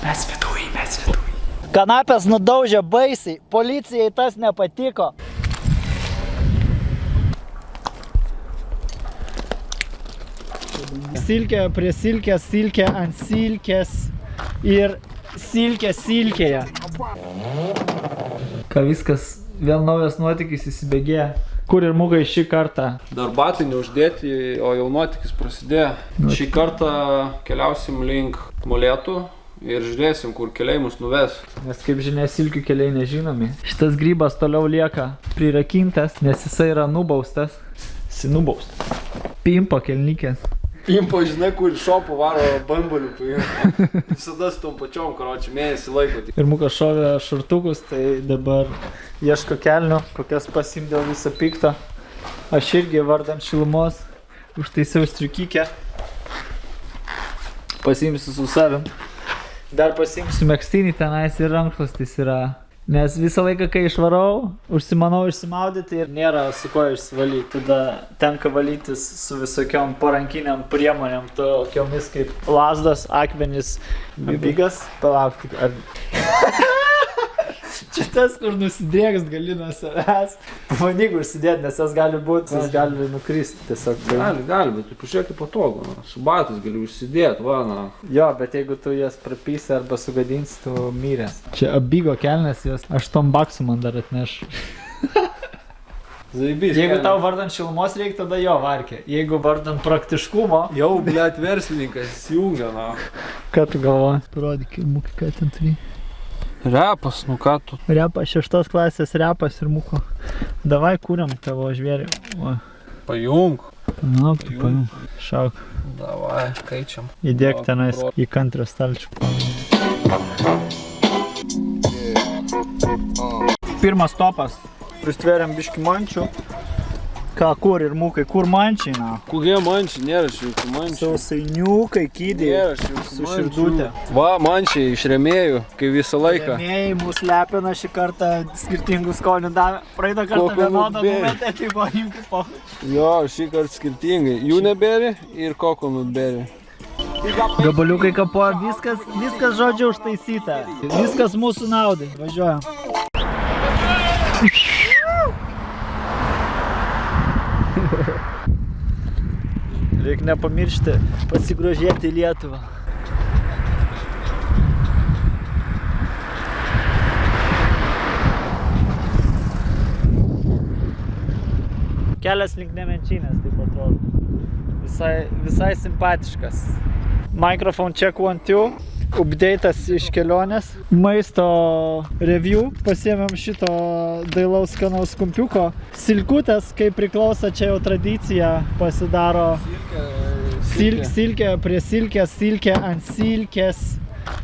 Mes viduj. Kanapės nudaužė baisiai, policijai tas nepatiko. Silkė prie silkės, silkė ant silkės ir silkė silkėje. Ką viskas, vėl naujas nuotykis įsibėgėja. Kur ir Mugai šį kartą? Dar batai neuždėti, o jau nuotykis prasidėjo. Šį kartą keliausim link Molėtų ir žiūrėsim, kur keliai mus nuves. Nes kaip žinia, silkių keliai nežinomi. Šitas grybas toliau lieka prirakintas, nes jisai yra nubaustas. Jisai nubaustas. Pimpo kelnikės. Pimpo, žinai, kur šopo varo bambalių paimpo. Visada su tom pačiom, karočiui, mėnesį laiko. Ir Muka šovė šortukus, tai dabar ieško kelnių, kokias pasimdėl visą piktą. Aš irgi vardan šilumos užtaisiau striukykę. Pasiimsiu su savim. Dar pasiimsiu megztinį tenais ir rankšluostis yra. Nes visą laiką, kai išvarau, užsimanau išsimaudyti ir nėra su ko išsivalyti. Tada tenka valytis su visokiom parankiniam priemonėm, tokiomis kaip lazdos, akmenys, bigas. Palaukti, ar... Čia tas, kur nusidrėgst gali nuo savęs. Pabandyk užsidėti, nes jas gali būti, jis gali nukristi tiesiog. Gali, bet tu pažiūrėk kaip patogu. Su batais gali užsidėti, va, na. Jo, bet jeigu tu jas prapysi arba sugadinsi, tu myrės. Čia abigo kelnes, jos 8 baksų man dar atneš. Zaibys. Jeigu tau vardant šilumos reikia, tada jo varkė. Jeigu vardant praktiškumo... Jau, blėt, verslininkas įsijungia, na. Ką tu galvoji? Parodyk ir Mukai, ką ten turi. Repas, nu ką tu? Repas, 6 klasės repas ir Muko. Davai kūriam tavo žvėrį. Pajung. Na, tu pajung. Šauk. Davai, kaičiam. Įdėk tenais į kantrą stalčių. Pirmas topas. Pristveriam biškį mančių. Ką, kur ir Mukai, kur mančiai, na? Kokie mančiai, nėra šiukų mančiai. Sausainiukai, kydė. Nėra šiukų su širdutė. Va, mančiai iš rėmėjų, kai visą laiką. Rėmėjai mus lepina šį kartą skirtingų skonių davė. Praeitą kartą vienodą numetė, tai buvo imkis po. Jo, šį kartą skirtingai. Jų neberi ir kokonų beri. Gabaliukai kapoja, viskas žodžiu užtaisyta. Viskas mūsų naudai. Važiuojam. Reikia nepamiršti pasigrožėti Lietuvą. Kelias link Nemenčinės, taip atrodo. Visai simpatiškas. Microphone check 1, 2. Update'as iš kelionės. Maisto review. Pasiėmėm šito dailaus skanaus kumpiuko. Silkutės, kaip priklauso, čia jau tradicija pasidaro. Silkė prie silkės, silkė ant silkės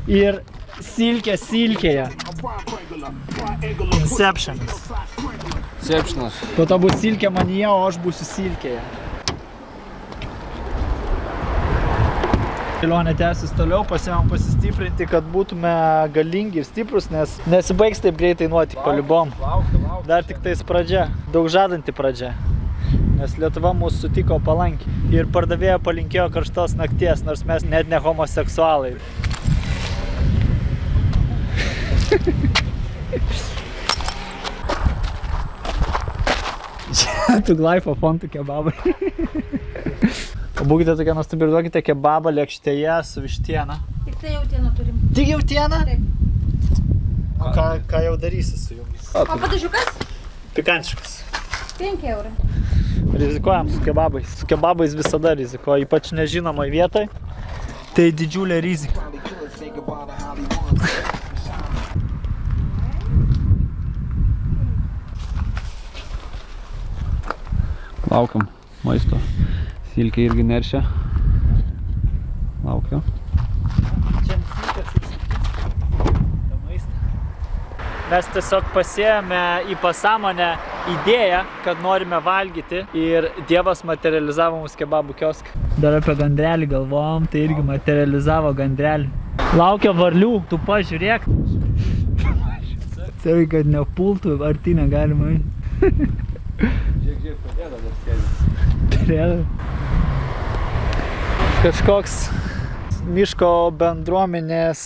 ir silkė silkėje. Inceptionas. Po to bus silkė manyje, o aš būsiu silkėje. Kelionė tęsis toliau, pasiėmėm pasistiprinti, kad būtume galingi ir stiprus, nes nesibaigs taip greitai nuotyk palibom. Dar tik tais pradžia, daug žadanti pradžia, nes Lietuva mūsų sutiko palankiai. Ir pardavėja palinkėjo karštos nakties, nors mes net ne homoseksualai. Tu glaifo fontų kebabai. Būkite tokie nuostabi ir duokite kebabą lėkštėje su vištiena. Tik tai jautieną turim. Tik jautieną? Taip. Ką jau darysi su jumis? O padažiukas? Pikantiškas. 5 eurų. Rizikuojam su kebabais. Su kebabais visada rizikuoja, ypač nežinomoj vietoj. Tai didžiulė rizika. Laukiam maisto. Silkė irgi neršia. Laukiu. Čia maistą. Mes tiesiog pasiėmė į pasąmonę idėją, kad norime valgyti ir Dievas materializavo mums kebabų kioską. Dar apie gandrelį galvojom, tai irgi materializavo gandrelį. Laukia varlių, tu pažiūrėk. Sakai, kad nepultų, arti negalima. Žiūrėk, padėda dar sėdės. Kažkoks miško bendruomenės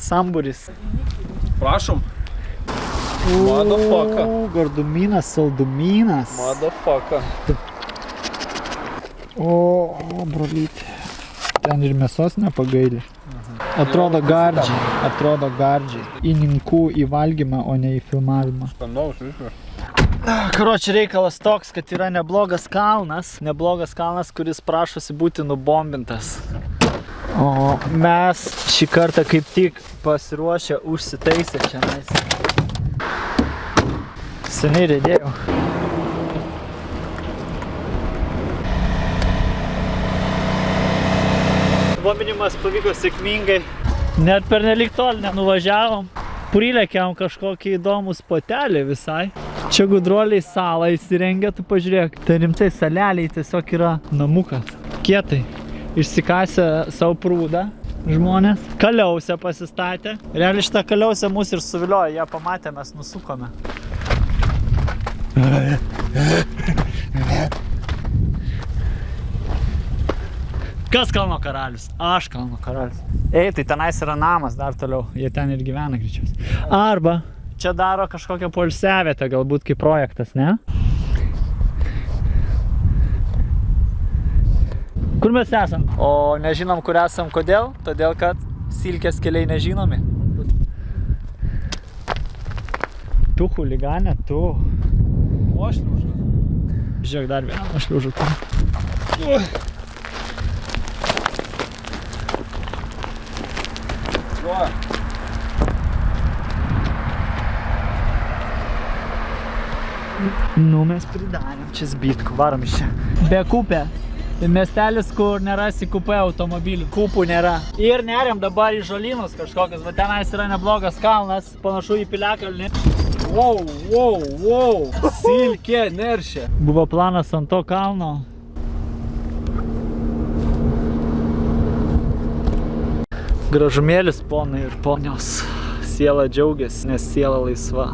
sambūris. Prašom. Motherfucker. Gardumynas, saldumynas. Motherfucker. O, brolytė. Ten ir mėsos nepagaili. Atrodo gardžiai. Į ninkų įvalgymą, o ne į filmavimą. Skanaus viskas. Karoči, reikalas toks, kad yra neblogas kalnas, kuris prašosi būti nubombintas. O mes šį kartą kaip tik pasiruošę užsitaisę čia nais. Seniai rėdėjau. Bombinimas pavyko sėkmingai. Net per nelik toli nenuvažiavom. Prilėkiam kažkokį įdomų spotelį visai. Čia gudruoliai salą įsirengė, tu pažiūrėk. Tai rimtai saleliai tiesiog yra namukas. Kietai. Išsikasė savo prūdą žmonės. Kaliausę pasistatė. Realiai šitą kaliausę mus ir suviliojo. Ją pamatė, mes nusukome. Kas Kalno karalius? Aš Kalno karalius. Ei, tai tenais yra namas dar toliau. Jie ten ir gyvena greičiausiai. Arba čia daro kažkokią poilsiavietę, galbūt kaip projektas, ne? Kur mes esam? O nežinom, kur esam, kodėl? Todėl, kad silkės keliai nežinomi. Tu chuliganė, tu. O šliužą. Žiūrėk, dar vieną šliužą. Nu, mes pridarėm čia zbytkų, varom iš čia. Be kupė. Miestelis, kur nerasi kupė automobilių. Kupų nėra. Ir neriam dabar į žolynus kažkokius, va tenais yra neblogas kalnas, panašu į piliakalnį. Wow. Silkė neršia. Buvo planas ant to kalno. Gražumėlis, ponai ir ponios. Siela džiaugiasi, nes siela laisva.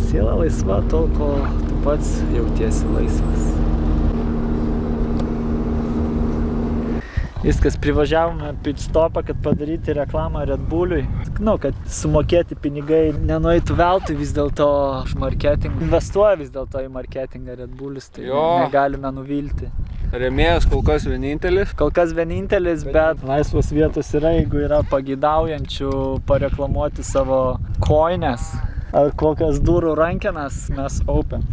Siela laisva tol, kol tu pats jautiesi laisvas. Viskas, privažiavome pit stopą, kad padaryti reklamą Red Bulliui. Nu, kad sumokėti pinigai nenueitų veltui, vis dėlto marketing. Investuoja vis dėlto į marketingą Red Bullis, tai negalime nuvilti. Rėmėjas kol kas vienintelis. Kol kas vienintelis, bet laisvos vietos yra, jeigu yra pagidaujančių pareklamuoti savo koines ar kokias durų rankenas, mes open.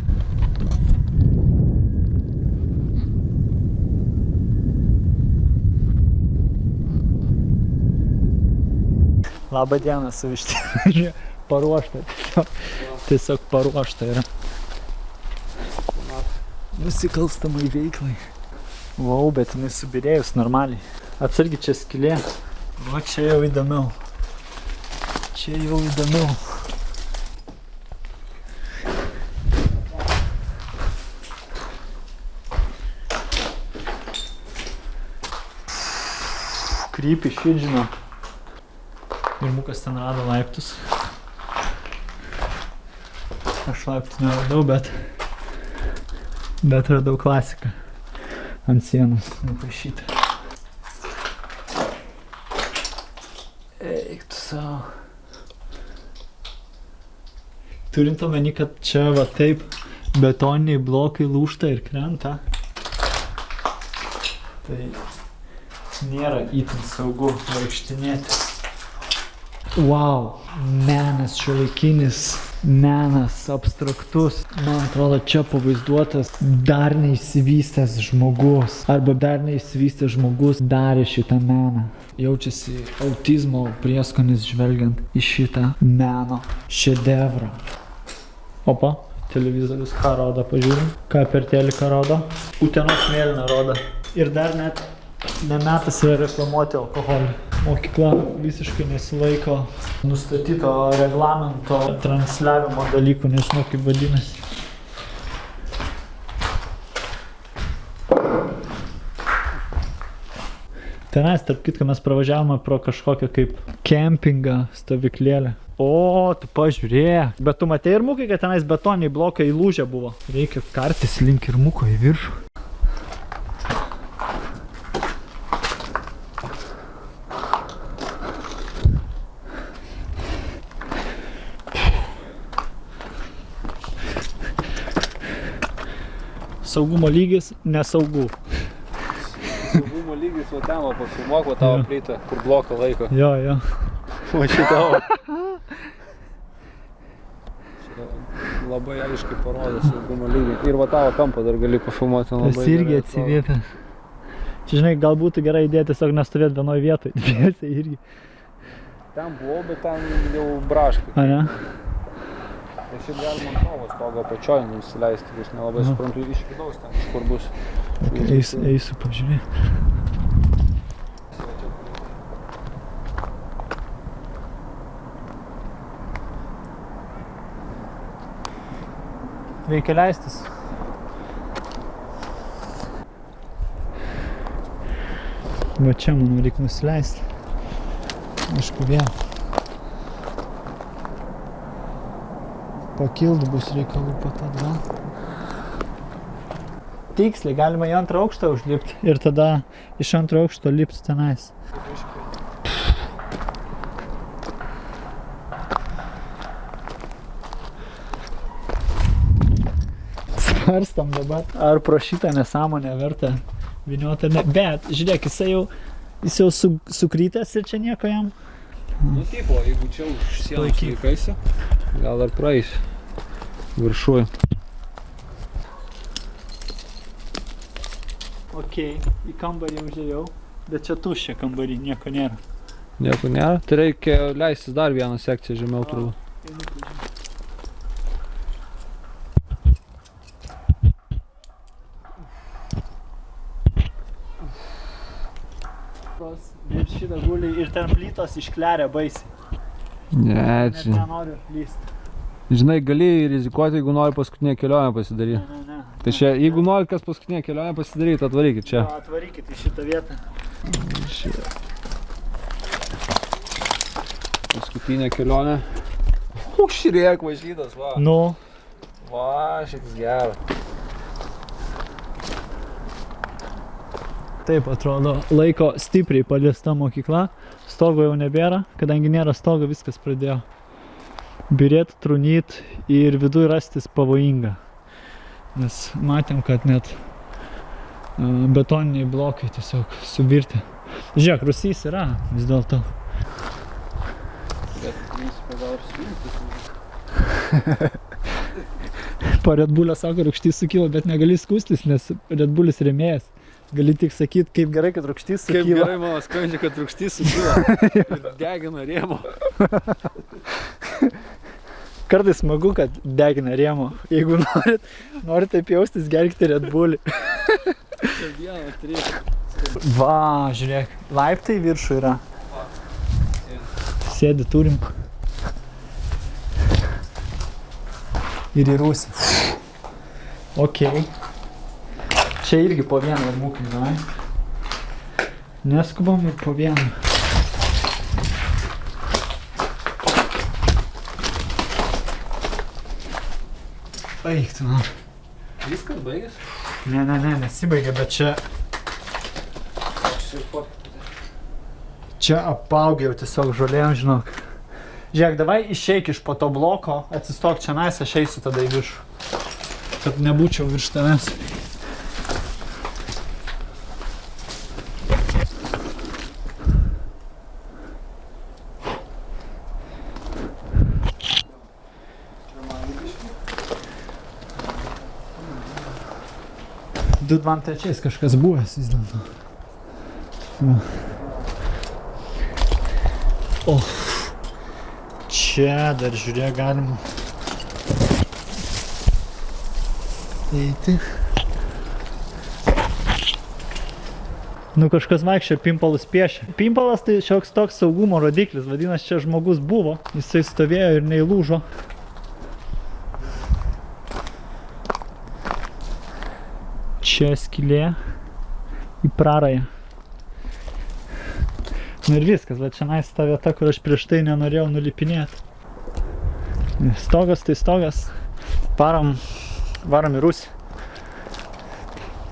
Labą dieną su vištelė. Paruošta. Tiesiog paruošta yra. Nusikalstamai veiklai. Vau, bet jinai subirėjus normaliai. Atsargi čia skylė. Va, čia jau įdomiau. Creepy shit, žinau. Irmukas ten rado laiptus. Aš laiptų neradau, bet radau klasiką. Ant sienos nupaišyta. Eik tu savo. Turint omeny, kad čia va taip betoniniai blokai lūžta ir krenta, tai nėra itin saugu vaikštinėti. Wow, menas šiuolaikinis, menas abstraktus. Man atrodo, čia pavaizduotas dar neišsivystęs žmogus. Arba dar neišsivystęs žmogus darė šitą meną. Jaučiasi autizmo prieskonis žvelgiant į šitą meno šedevrą. Opa, televizorius ką rodo, pažiūrim. Ką per teliką rodo? Utenos mėlyną rodo. Ir dar net nemetas yra reklamuoti alkoholį. Mokykla visiškai nesilaiko nustatyto reglamento transliavimo dalykų, nežinau kaip vadinasi. Tenais, tarp kitko, mes pravažiavome pro kažkokią kaip kempingą stovyklėlę. O, tu pažiūrėk. Bet tu matei Irmukai, kad tenais betoniai blokai įlūžę buvo. Reikia kartis link Irmuko į viršų. saugumo lygis nesaugu. Saugumo lygis va ten, va pasumuok, va tavo plytą, kur bloką laiko. Jo. Va šitavo. Labai aiškiai parodo saugumo lygį. Ir va tavo kampą dar gali pafilmuoti labai. Tas irgi atsivėpęs. Čia, žinai, gal būtų gerai idėja tiesiog nestovėti vienoj vietoj. Dviese irgi. Ten buvau, bet ten jau braškai. A, ne? Tai šiaip galima ant tavo stogo apačioj nusileisti, aš nelabai suprantu, iš vidaus ten kažkur bus. Eisiu pažiūrėti. Reikia leistis. Va čia, manau, reikia nusileisti. Aišku, vėl. Pakilt bus reikalų pat atgal. Tiksliai, galima į antrą aukštą užlipti ir tada iš antro aukšto lipti tenais. Svarstam dabar, ar pro šitą nesąmonę verta vynioti ar ne. Bet, žiūrėk, jis jau sukrytęs ir čia nieko jam. Nu taip, o jeigu čia už sienos laikaisi, gal dar praeisi viršuoj. Ok, į kambarį užėjau, bet čia tuščia kambarį, nieko nėra. Nieko nėra? Tai reikia leistis dar vieną sekciją žemiau turbūt. Ir šitą gulį ir ten plytos iškleria baisiai. Ne, Net čia. nenoriu lysti. Žinai, gali rizikuoti, jeigu nori paskutinę kelionę pasidaryti. Ne. Tai čia, jeigu nori kas paskutinę kelionę pasidaryti, atvarykit čia. Atvarykit į šitą vietą. Paskutinė kelionė. Žiūrėk, važytas, va. Nu. Va, šitas geras. Taip atrodo, laiko stipriai paliesta mokykla. Stogo jau nebėra, kadangi nėra stogo, viskas pradėjo birėt, trunyt ir viduj rastis pavojinga. Nes matėm, kad net betoniniai blokai tiesiog subirti. Žiūrėk, rūsys yra vis dėlto. Bet principą gal ir sujungtis. Po Red Bull'o sako, rūgštys sukilo, bet negali skūstis, nes Red Bull'is rėmėjas. Gali tik sakyti, kaip gerai, kad rūgštys sukilo. Kaip gerai mano skandžia, kad rūgštys sukilo. Ir degina rėmo. Kartais smagu, kad degina rėmo. Jeigu norit taip jaustis, gerkite Red Bull'į. Va, žiūrėk, laiptai viršų yra. Sėdi turim. Ir į rūsį. Ok. Čia irgi po vieną mūkai, žinai. Neskubam ir po vieną. Baig, tu man. Viskas baigės? Ne, nesibaigė, bet čia... Čia apaugė jau tiesiog žolėm, žinok. Žiūrėk, davai išeik iš po to bloko, atsistok čia nais, aš eisiu tada į viršų. Kad nebūčiau virš tavęs. Du 23 kažkas buvęs vis dėlto. O, čia dar žiūrėk galima eiti. Nu kažkas vaikščia, pimpalus piešia. Pimpalas tai šioks toks saugumo rodiklis, vadinasi, čia žmogus buvo, jisai stovėjo ir neįlūžo. Čia skylė į prarąją. Nu ir viskas, bet čia ta vieta, kur aš prieš tai nenorėjau nulipinėti. Stogas tai stogas. Varom į rūsį.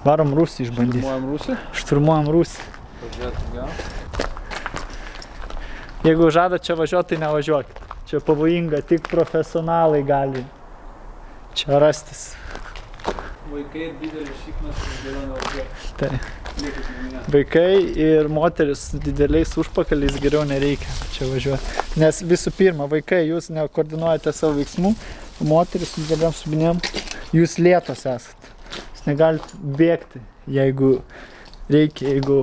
Varom rūsį išbandyti. Šturmuojam rūsį? Šturmuojam rūsį. Pažiūrėti gal. Jeigu žada čia važiuoti, tai nevažiuokit. Čia pavojinga, tik profesionalai gali čia rastis. Vaikai ir didelis šiknas gyvena ilgai. Tai. Niekas neminė. Vaikai ir moteris su dideliais užpakaliais geriau nereikia čia važiuoti. Nes visų pirma, vaikai, jūs nekoordinuojate savo veiksmų, moteris su dideliam subinėm, jūs lėtos esat. Jūs negalite bėgti, jeigu reikia, jeigu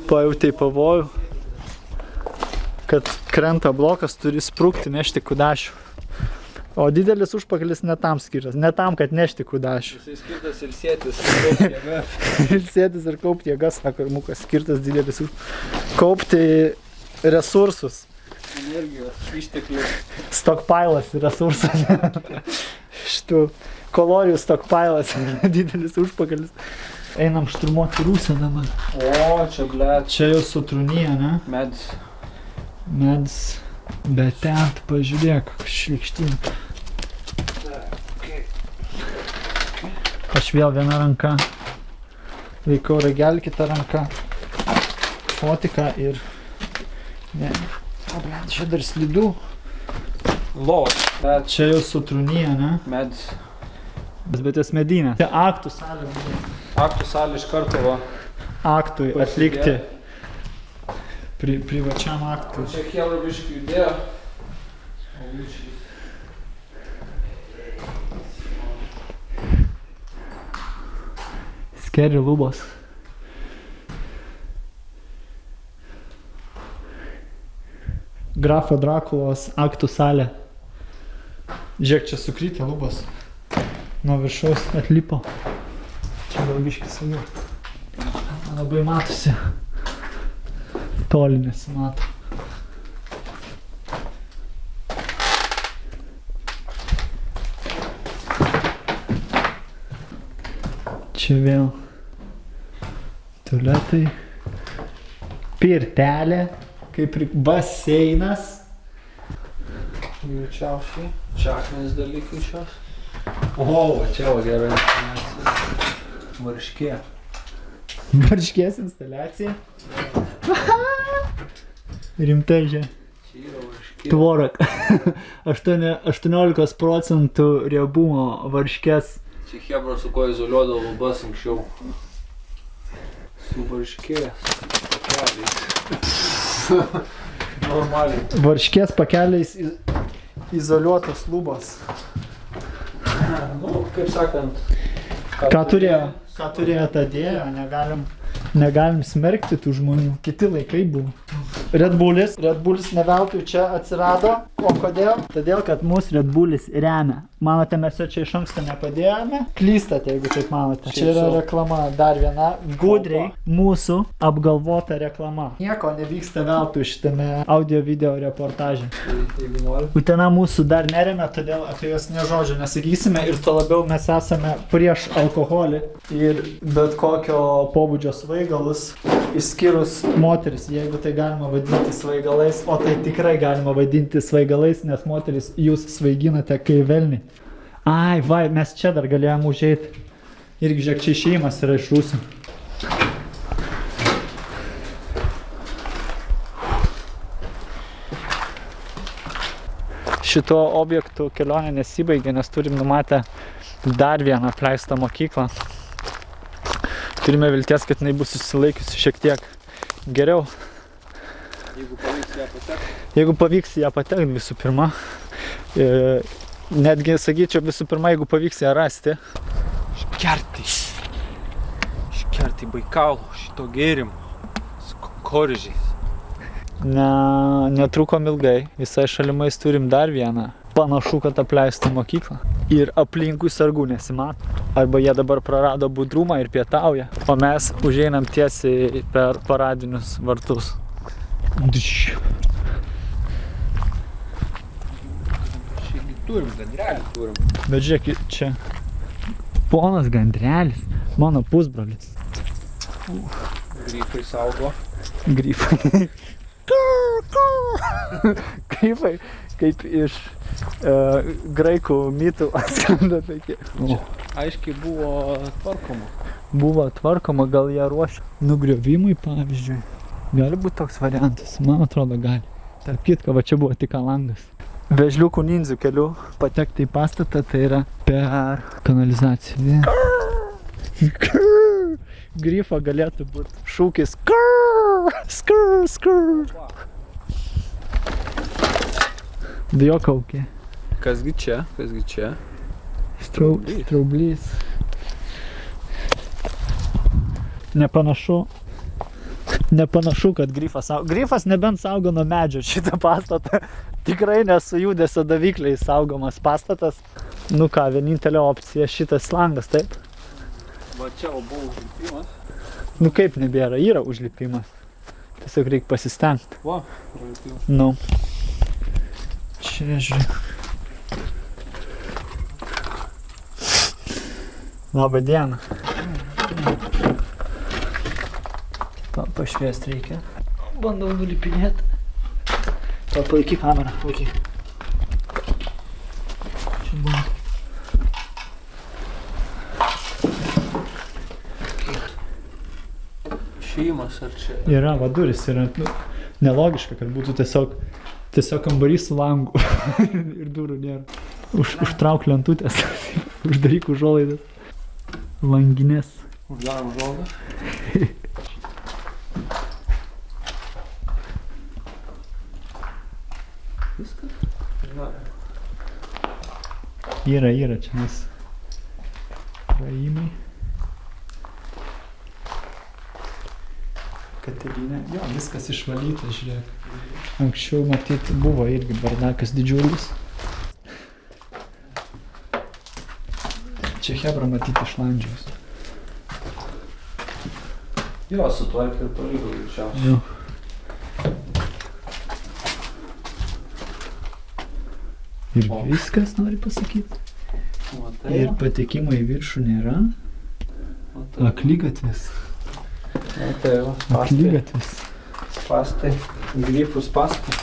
pajautai pavojų, kad krenta blokas, turi sprukti, nešti kudašių. O didelis užpakalis ne tam skirtas, ne tam, kad nešti kudašių. Jisai skirtas ilsėtis ir kaupti jėgas. Ilsėtis ir kaupti jėgas, sako Irmukas, skirtas didelis kaupti resursus. Energijos, išteklius. Stockpilas ir resursas. Šitų kalorijų stockpilas, didelis užpakalis. Einam šturmuoti Rūseną, man. O, čia blėt. Čia jau sutrūnyja, ne? Medis. Medis. Bet ten, pažiūrėk, šlikštyn. Aš vėl viena ranka laikau ragelį, kita ranka fotiką ir... Ne. O, blėt, čia dar slidų. Lovas. Čia jau sutrūnyja, ne? Medis. Bet jas medinė. Čia aktų salė buvo. Aktų salė iš karto va. Aktui atlikti. Privačiam aktui. Čia kielų biškių judėjo. O biškiai. Skeri lubos. Grafo Drakulos aktų salė. Žiūrėk, čia sukrytė lubos. Nuo viršaus atlipo. Čia gal biškį saviau. Labai matosi. Toli nesimato. Čia vėl tualetai. Pirtelė, kaip ir baseinas. Greičiausiai. Čia akmenys dalykai šios. O, Čia va gera instaliacija. Varškė. Varškės instaliacija. Rimtai žia. Čia yra varškė. Tvorak. 18% riebumo varškės. Čia hebra su ko izoliuodavo lubas anksčiau. Su varškės pakeliais. Normaliai. Varškės pakeliais izoliuotos lubos. Nu, kaip sakant. Ką turėjo tą dėjo, negalim smerkti tų žmonių. Kiti laikai buvo. Red Bullis ne veltui čia atsirado. O kodėl? Todėl, kad mūsų Red Bullis remia. Manote, mes jo čia iš anksto nepadėjome? Klystate, jeigu taip manote. Čia yra reklama, dar viena gudriai mūsų apgalvota reklama. Nieko nevyksta veltui šitame audio video reportaže. Utena mūsų dar neremia, todėl apie jos nė žodžio nesakysime ir to labiau mes esame prieš alkoholį ir bet kokio pobūdžio svaigalus, išskyrus moteris, jeigu tai galima vadinti svaigalais, o tai tikrai galima vadinti svaigalais, nes moteris jūs svaiginate kai velniai. Ai, vai, mes čia dar galėjom užeiti. Irgi žiūrėk, čia išėjimas yra iš Rūsių. Šito objektų kelionė nesibaigė, nes turim numatę dar vieną apleistą mokyklą. Turime vilties, kad jinai bus susilaikiusi šiek tiek geriau. Jeigu pavyks ją patekti visų pirma. Netgi sakyčiau visų pirma, jeigu pavyks ją rasti. Škertai Baikalo, šito gėrimo. Su koržys. Netrukom ilgai. Visai šalimais turim dar vieną. Panašu, kad apleistą mokyklą. Ir aplinkui sargų nesimato. Arba jie dabar prarado budrumą ir pietauja. O mes užeinam tiesiai per paradinius vartus. Turim, gandrelį turim. Bet žiūrėk, čia ponas Gandrelis, mano pusbrolis. Grifai saugo. Grifai. Grifai, kaip iš graikų mitų atskrenda tokie. Aiškiai buvo tvarkoma. Buvo tvarkoma, gal ją ruošia nugriovimui, pavyzdžiui. Gali būti toks variantas, man atrodo gali. Tarp kitko, va čia buvo tik langas. Vežliukų nindzių keliu patekti į pastatą, tai yra per kanalizaciją. Grifo galėtų būti šūkis skrr, skrr. Djokaukė. Kasgi čia? Straublys. Nepanašu, kad grifas saugo. Grifas nebent saugo nuo medžio šitą pastatą. Tikrai nesu judesio davikliai saugomas pastatas. Nu ką, vienintelė opcija šitas langas, taip? Va čia buvo užlipimas. Nu kaip nebėra, yra užlipimas. Tiesiog reikia pasistengti. Va, užlipimas. Nu. Čia žiūrėk. Labą dieną. Pašviest reikia. Bandau nulipinėti. Palaikyk kamerą. Palaikyk. Čia buvo. Šeimas ar čia? Yra, va duris yra. Nelogiška, kad būtų tiesiog kambarys su langu. Ir durų nėra. Užtrauk lentutės. Uždaryk užuolaidas. Langinės. Uždarom užuolaidas. Viskas? Yra čia nes praėjimai. Katerinė. Jo, viskas išvalyta, žiūrėk. Anksčiau, matyt, buvo irgi bardakas didžiulis. Čia hebra matyti iš landžiaus. Jo, sutvarkė ir paliko greičiausiai. Jo. Ir viskas, nori pasakyti. Matai? Ir patekimo į viršų nėra. Aklygatvis. Matai, va. Aklygatvis. Spastai. Grifus pastai.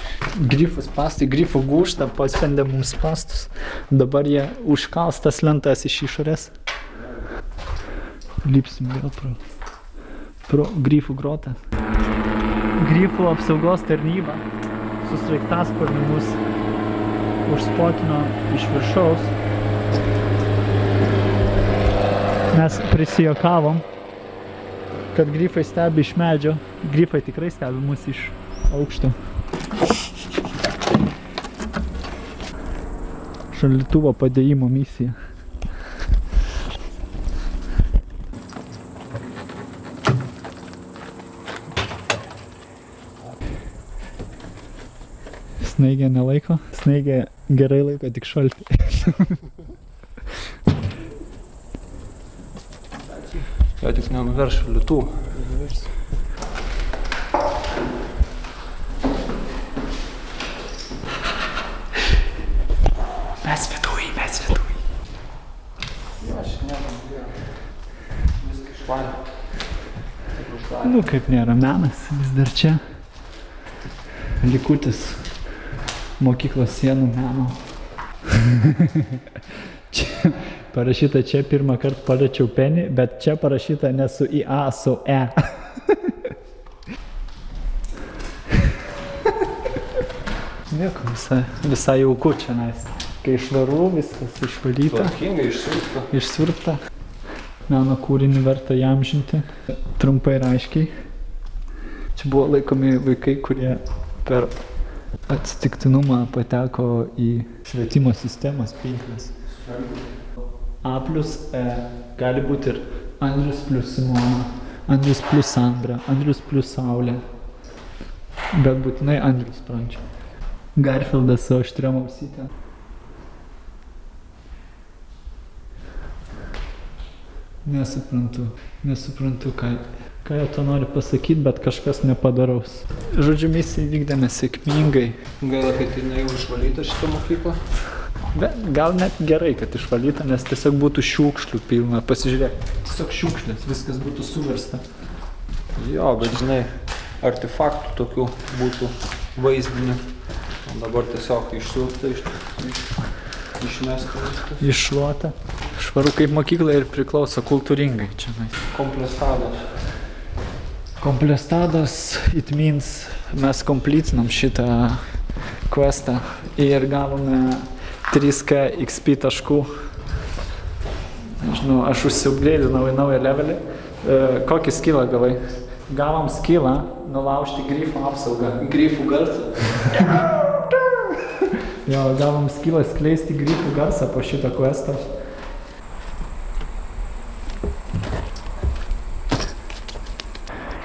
Grifus pastai, grifų gūžta, paspendė mums pastus. Dabar jie užkals tas lentas iš išorės. Lipsim vėl pro grifų grotą. Grifų apsaugos tarnyba su sraigtasparniu mus užspotino iš viršaus. Mes prisijokavom, kad grifai stebi iš medžio. Grifai tikrai stebi mus iš aukšto. Šaldytuvo padėjimo misija. Snaigė nelaiko. Snaigė gerai laiko tik šaltį. Jo tik nenuverš šaldytuvų. Mes viduj. Jo, aš nežinau. Viską išvalė. Nu kaip nėra menas, vis dar čia. Likutis mokyklos sienų meno. Čia parašyta, čia pirmą kartą paliečiau penį, bet čia parašyta ne su I, A, su E. Nieko, visai jauku čia nais. Kai švaru, viskas išvalyta. Tvarkingai išsiurpta. Išsiurbta. Meno kūrinį verta įamžinti. Trumpai ir aiškiai. Čia buvo laikomi vaikai, kurie per atsitiktinumą pateko į švietimo sistemos pinkles. A plus E gali būti ir Andrius plus Simona, Andrius plus Sandra, Andrius plus Saulė. Bet būtinai Andrius pradžia. Garfieldas su aštriom ausytėm. Nesuprantu, ką jie to nori pasakyti, bet kažkas nepadaraus. Žodžiu, misiją vykdėme sėkmingai. Gaila, kad jinai išvalyta šitą mokyklą. Bet gal net gerai, kad išvalyta, nes tiesiog būtų šiukšlių pilna. Pasižiūrėk, tiesiog šiukšlės, viskas būtų suversta. Jo, bet žinai, artefaktų tokių būtų vaizdinių. O dabar tiesiog išsiurpta, išmesta viskas. Iššluota. Švaru kaip mokykla ir priklauso kultūringai čia. Komplestados. Komplestados, it means mes kompletinam šitą questą ir gavome 3K XP taškų. Nežinau, aš užsiupgreidinau į naują levelį. Kokį skillą gavai? Gavom skillą nulaužti grifų apsaugą. Grifų garsą. Jo, gavom skillą skleisti grifų garsą po šitą questą.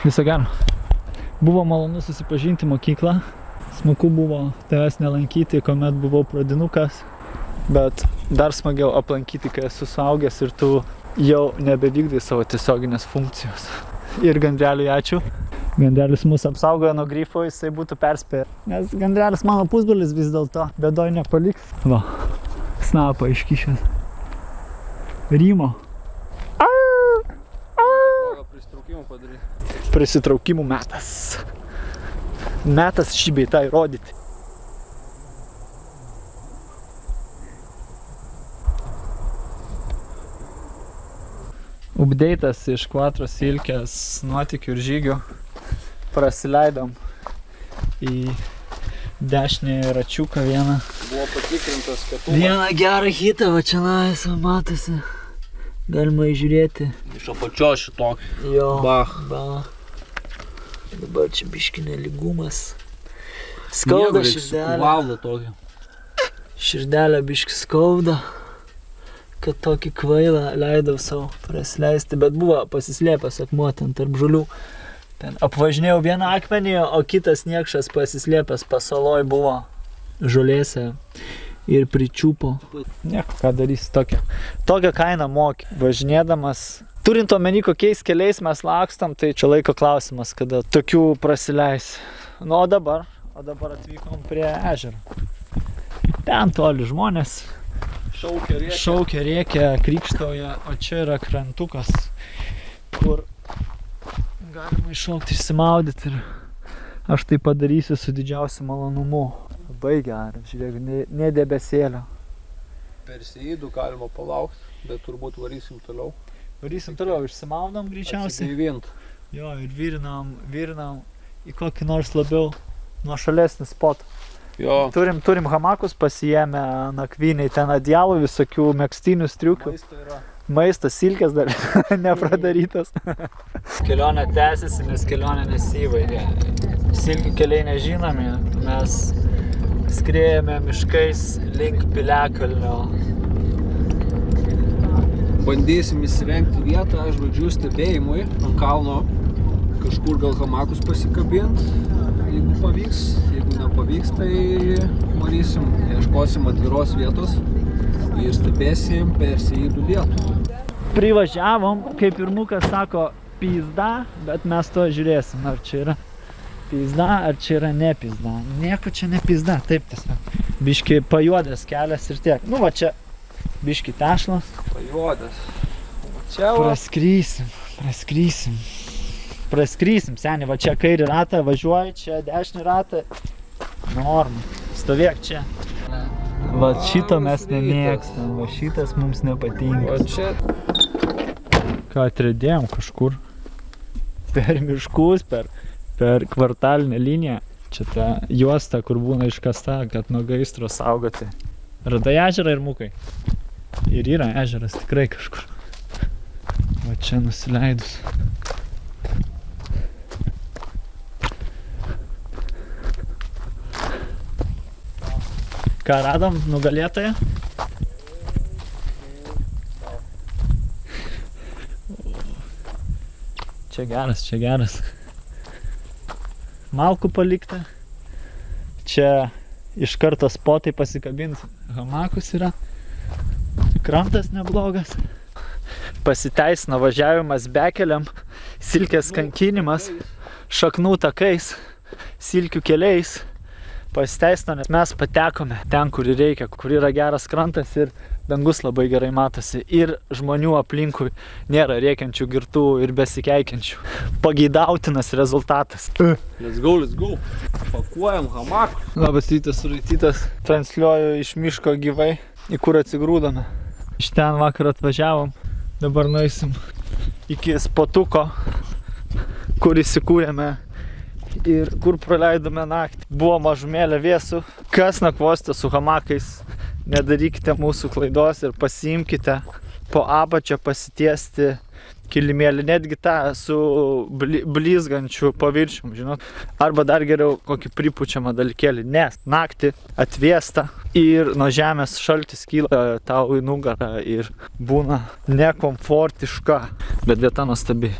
Viso gero. Buvo malonu susipažinti mokyklą. Smagu buvo tavęs nelankyti, kuomet buvau pradinukas. Bet dar smagiau aplankyti, kai esu suaugęs ir tu jau nebevykdai savo tiesioginės funkcijos. Ir Gandreliui ačiū. Gandrelis mūsų apsaugojo nuo grifo, jisai būtų perspėjęs. Nes Gandrelis mano pusbrolis vis dėlto bėdoj nepaliks. Va, snapą iškišęs. Rymo. Prisitraukimų metas. Metas šį bei tą įrodyti. Update'as iš Quattro Silkės nuotykių ir žygių. Prasileidom į dešinį račiuką vieną. Buvo patikrintas katumas. Vieną gerą hitą, va čia matosi. Galima įžiūrėti. Iš apačios šitokį. Jo. Bach. Dabar čia biški neligumas. Skauda širdelę. Valdą tokį. Širdelę biški skauda. Kad tokį kvailą leidau savo prasileisti. Bet buvo pasislėpęs akmuo ten tarp žolių. Ten apvažinėjau vieną akmenį, o kitas niekšas pasislėpęs pasaloj buvo žolėse. Ir pričiupo. Nieko, ką darysi tokią. Tokią kainą moki. Važinėdamas. Turint omeny, kokiais keliais mes lakstam, tai čia laiko klausimas, kada tokių prasileis. Nu, o dabar atvykom prie ežero. Ten toli žmonės. Šaukia, rėkia, krykštauja, o čia yra krantukas, kur galima iššaukti, išsimaudyti. Ir aš tai padarysiu su didžiausiu malonumu. Labai gerai, žiūrėk, ne debesėlio. Persijydų galima palaukti, bet turbūt varysim toliau. Išsimaudom greičiausiai. Atsigaivint. Jo, ir virinam į kokį nors labiau nuošalesnį spotą. Jo. Turim hamakus pasiėmę, nakvyniai, ten adjalų, visokių megstinių striukių. Maisto yra. Maistas, silkės dar nepradarytas. Kelionė tęsiasi, nes kelionė nesibaigė. Silkių keliai nežinomi, mes skriejame miškais link Piliakalnio. Bandysim įsirengti vietą, žodžiu, stebėjimui ant kalno. Kažkur gal hamakus pasikabint, jeigu pavyks. Jeigu nepavyks, tai varysim, ieškosim atviros vietos ir stebėsim Persijydų lietų. Privažiavom, kaip ir Mukas sako, pizda, bet mes to žiūrėsim, ar čia yra pizda, ar čia yra ne pizda. Nieko čia ne pizda, taip tiesiog. Biški pajuodęs kelias ir tiek. Nu va čia biški tešlas. Pajuodęs. Čia va. Praskrysim, seni, va čia kairį ratą važiuoji, čia dešinį ratą. Norma. Stovėk čia. Va šito mes nemėgstam, va šitas mums nepatinka. O čia. Ką atredėjom kažkur. Per miškus, per kvartalinę liniją. Čia ta juosta, kur būna iškasta, kad nuo gaisro saugoti. Radai ežerą ir Mukai. Ir yra ežeras tikrai kažkur. Va čia nusileidus. Ką radom nugalėtoją? Čia geras. Malkų palikta. Čia iš karto spotai pasikabint. Hamakus yra. Krantas neblogas. Pasiteisina važiavimas bekeliam, silkės kankinimas, šaknų takais, silkių keliais. Pasiteisino, nes mes patekome ten, kur reikia, kur yra geras krantas ir dangus labai gerai matosi. Ir žmonių aplinkui nėra rėkiančių, girtų ir besikeikiančių. Pageidautinas rezultatas. Let's go. Pakuojam hamakus. Labas rytas, suraitytas. Transliuoju iš miško gyvai, į kur atsigrūdome. Iš ten vakar atvažiavom. Dabar nueisim iki spotuko, kur įsikūrėme ir kur praleidome naktį. Buvo mažumėlė vėsų. Kas nakvosite su hamakais, nedarykite mūsų klaidos ir pasiimkite po apačią pasitiesti kilimėlį, netgi tą su blizgančiu paviršium, žinot. Arba dar geriau kokį pripučiamą dalykėlį, nes naktį atvėsta ir nuo žemės šaltis kyla tau į nugarą ir būna nekomfortiška, bet vieta nuostabi.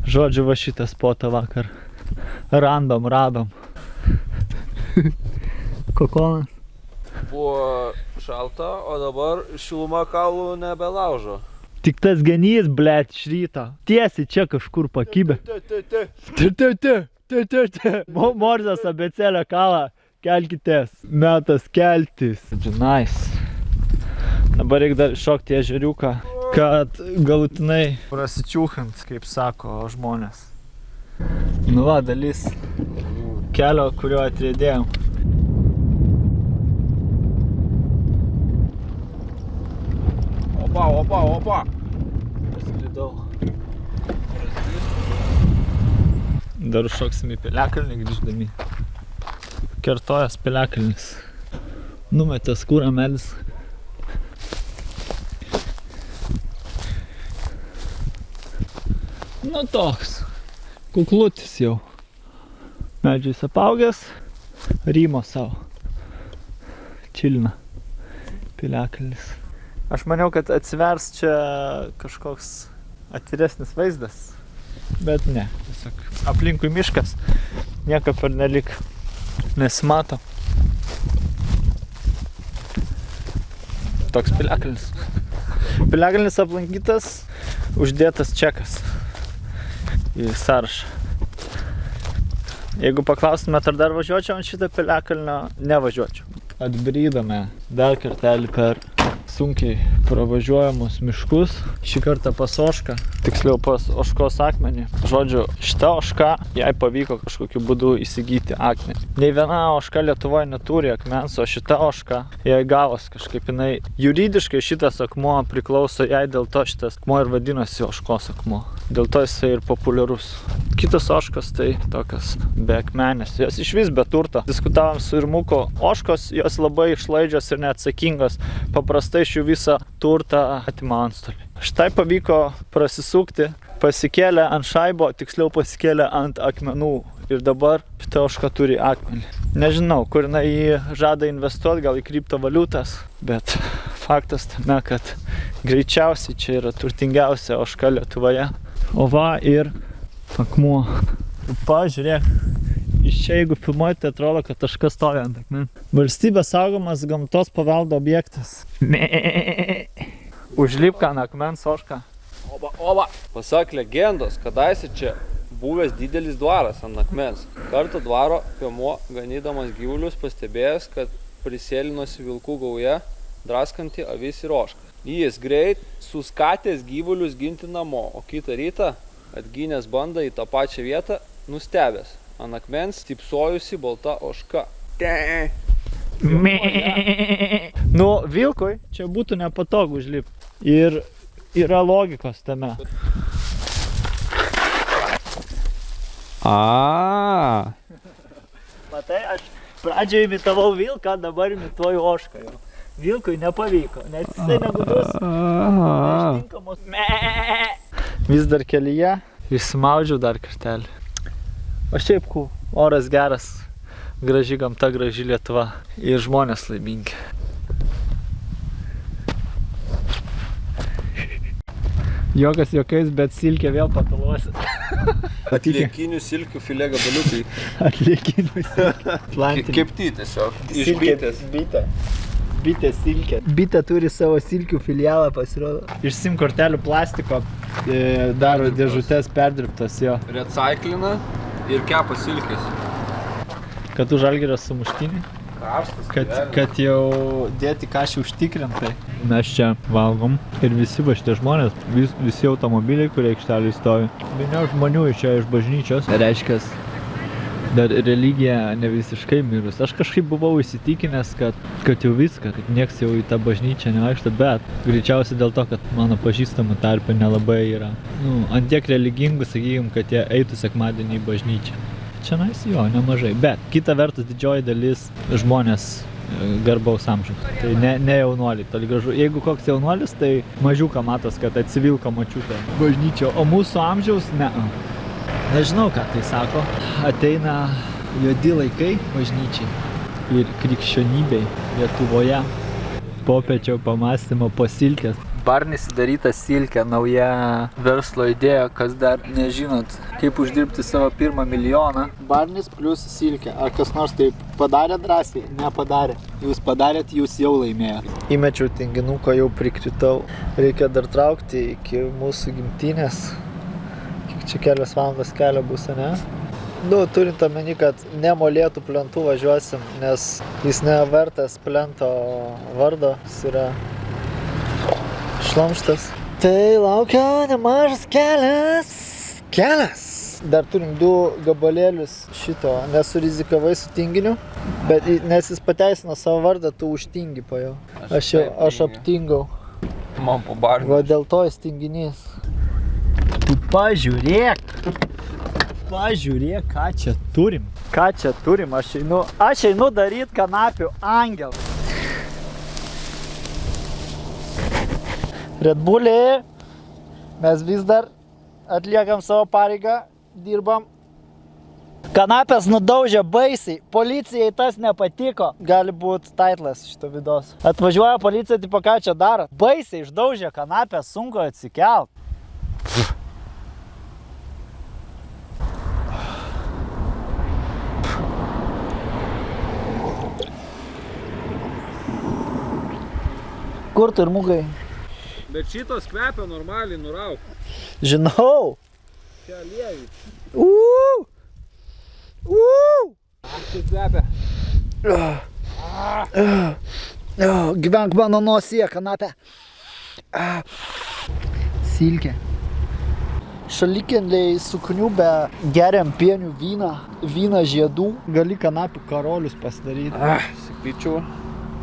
Žodžiu, va šitą spotą vakar radom. Kokonas. Buvo šalta, o dabar šiluma kaulų nebelaužo. Tik tas genys, blėt, iš ryto. Tiesiai čia kažkur pakibė. Morzas abėcėlę kalą, kelkitės. Metas keltis. Nice. Dabar reikia dar iššokti į ežeriuką, kad galutinai prasičiūchint, kaip sako žmonės. Nu va, dalis kelio, kurio atriedėjom. Opa. Paslidau. Dar užšoksim į Piliakalnį grįždami. Kertojas Piliakalnis. Numetė skūrą medis. Nu toks. Kuklutis jau. Medžiais apaugęs. Rymo savo. Čilina. Piliakalnis. Aš maniau, kad atsivers čia kažkoks atviresnis vaizdas, bet ne. Tiesiog aplinkui miškas, nieko pernelyg nesimato. Toks Piliakalnis. Piliakalnis aplankytas, uždėtas čekas į sąrašą. Jeigu paklaustumėt, ar dar važiuočiau ant šitą Piliakalnio, nevažiuočiau. Atbrydome dar kartelį per sunkiai pravažiuojamus miškus. Šį kartą pas Ožką, tiksliau pas Ožkos akmenį. Žodžiu, šita Ožka, jai pavyko kažkokiu būdu įsigyti akmenį. Nei viena Ožka Lietuvoje neturi akmens, o šita Ožka jai gavos kažkaip. Jinai juridiškai šitas akmuo priklauso jai, dėl to šitas akmuo ir vadinasi Ožkos akmuo. Dėl to jisai ir populiarus. Kitas Ožkos tai tokios be akmenės. Jos išvis be turto. Diskutavom su Irmuko. Ožkos, jos labai išlaidžios ir neatsakingos. Paprastai iš jų visą turtą atima antstoliai. Štai pavyko prasisukti, pasikėlė ant šaibo, tiksliau pasikėlė ant akmenų. Ir dabar šita Ožka turi akmenį. Nežinau, kur jinai jį žada investuoti, gal į kriptovaliutas, bet faktas tame, kad greičiausiai čia yra turtingiausia Ožka Lietuvoje. O va ir akmuo. Pažiūrėk, iš čia jeigu filmuojate, atrodo, kad kažkas stovi ant akmens. Valstybės saugomas gamtos paveldo objektas. Užlipk ant akmens, Ožka. Oba. Pasak legendos, kadaise čia buvęs didelis dvaras ant akmens. Kartą dvaro piemuo, ganydamas gyvulius, pastebėjęs, kad prisėlinosi vilkų gauja, draskanti avis ir ožką. Jis greit suskatęs gyvulius ginti namo, o kitą rytą atgynęs bandą į tą pačią vietą, nustebęs. Ant akmens stypsojusi balta Ožka. Nu, vilkui čia būtų nepatogu užlipti. Ir yra logikos tame. Matai, aš pradžioje imitavau vilką, dabar imituoju Ožką jau. Vilkui nepavyko, nes jisai negudus. Neištinkamos. Vis dar kelyje, išsimaudžiau dar kartelį. O šiaip oras geras, graži gamta, graži Lietuva ir žmonės laimingi. Jokas jokais, bet silkė vėl pataluosi. Atliekinių silkių filė gabaliukai. Atliekinių silkių. Kepti tiesiog. Iš bitės. Bitė silkė. Bitė turi savo silkių filialą, pasirodo. Iš SIM kortelių plastiko daro dėžutės perdirbtas jo. Recyklina ir kepa silkės. Kad tu Žalgirio sumuštinį? Karštas. Kad jau dėti kažį užtikrintai. Mes čia valgom ir visi va šitie žmonės, visi automobiliai, kurie aikštelėje stovi. Minio žmonių iš čia iš bažnyčios. Reiškia, Dar religija ne visiškai mirus. Aš kažkaip buvau įsitikinęs, kad jau viską, kad nieks jau į tą bažnyčią nevaikšto, bet greičiausiai dėl to, kad mano pažįstamų tarpe nelabai yra. Ant tiek religingų, sakykim, kad jie eitų sekmadienį į bažnyčią. Čia jo, nemažai. Bet kita vertus didžioji dalis žmonės garbaus amžiaus. Tai ne jaunuoliai, toli gražu. Jeigu koks jaunuolis, tai mažiuką matos, kad atsivilka močiutė bažnyčio, o mūsų amžiaus ne. Nežinau, ką tai sako. Ateina juodi laikai bažnyčiai ir krikščionybei Lietuvoje. Popiečio pamąstymo po silkės. Barnis įdaryta silkė, nauja verslo idėja, kas dar nežinot, kaip uždirbti savo pirmą milijoną. Barnis plus silkė. Ar kas nors taip padarė drąsiai? Nepadarė. Jūs padarėt, jūs jau laimėjot. Įmečiau tinginuko, jau prikritau. Reikia dar traukti iki mūsų gimtinės. Kiek čia kelios valandos kelio bus, ne? Turint omeny, kad nemolėtų plentų važiuosim, nes jis nevertas plento vardo, jis yra šlamštas. Tai laukia nemažas kelias. Dar turim 2 gabalėlius šito, nesurizikavai su tinginiu, bet nes jis pateisino savo vardą, tu užtingi po jo. Aš aptingau. Man po barnių. Va dėl to jis tinginys. Tu pažiūrėk, ką čia turim. Aš einu daryt kanapių angelą. Red Bull'e, mes vis dar atliekam savo pareigą, dirbam. Kanapės nudaužė baisiai, policijai tas nepatiko. Gali būt titlas šito videos. Atvažiuoja policija, tipo ką čia daro? Baisiai išdaužė kanapės, sunku atsikelt. Kur tu ir mūgai? Bet šitos kvepia normaliai nurauk. Žinau. Čia aliejai. Tai kvepia. Gyvenk mano nosyje, kanapė. Silkė. Šalikenliai sukniubę, geriam pienių vyną žiedų. Gali kanapių karolius pasidaryti. Siklyčiau.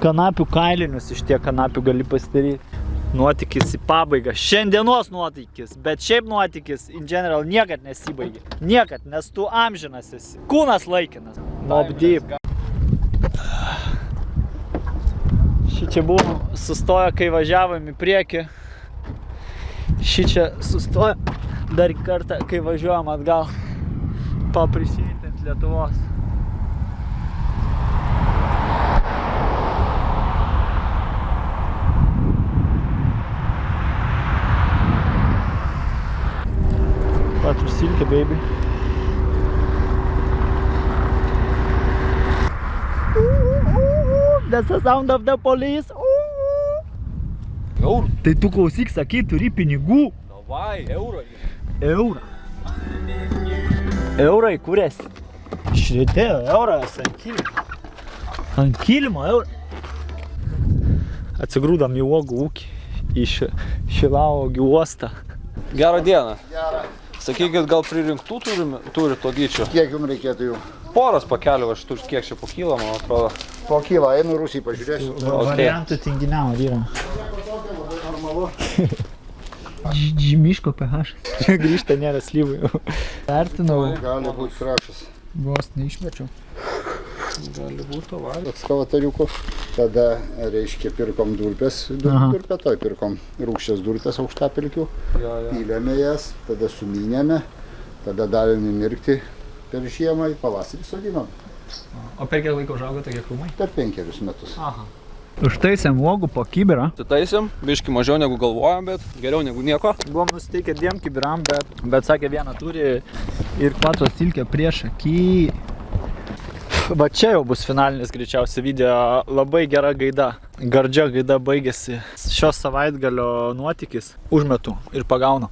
Kanapių kailinius iš tiek kanapių gali pasidaryti. Nuotykis į pabaigą. Šiandienos nuotykis, bet šiaip nuotykis in general niekad nesibaigė. Niekad, nes tu amžinas esi. Kūnas laikinas. Mob Deep. Šičia buvom sustoję, kai važiavom į priekį. Šičia sustoję dar kartą, kai važiuojam atgal. Paprisijintint Lietuvos. Patrų silkė, baby. That's the sound of the police. Eurų. Tai tu klausyk, sakai, turi pinigų. Davai, eurą. Eurai kuriasi. Išrietėjo euras ant kilimo. Ant kilimo eurą. Atsigrūdam į uogų ūkį. Į Šilauogių uostą. Gerą dieną. Gerą. Sakykit, gal pririnktų turi to gyčio? Kiek jums reikėtų jų? Poras pakelių, aš turiu kiek čia po kilą, man atrodo. Po kilą, einu Rusijai pažiūrėsiu. Variantų tinginiamo vyram. Labai normalu. Miško pH. Grįžta, nėra slyvų jau. Vertinau. Gali būti krašas. Vos neišmečiau. Gali būti avarija. Ekskavatariuku. Tada, reiškia, pirkom durpės. Durpę toj pirkom rūgščias durpės aukštapelkių. Pylėme jas, tada sumynėme. Tada davėme mirkti per žiemą, į pavasarį sodinom. O per kiek laiko užaugo tokie krūmai? Per 5 metus. Aha. Užtaisėm uogų po kibirą. Taisėm, biški mažiau negu galvojam, bet geriau negu nieko. Buvom nusiteikę 2 kibiram, bet sakė vieną turi ir 4 silkę prieš akį. Va čia jau bus finalinis greičiausiai video, labai gera gaida. Gardžia gaida baigėsi. Šios savaitgalio nuotykis užmetu ir pagaunu.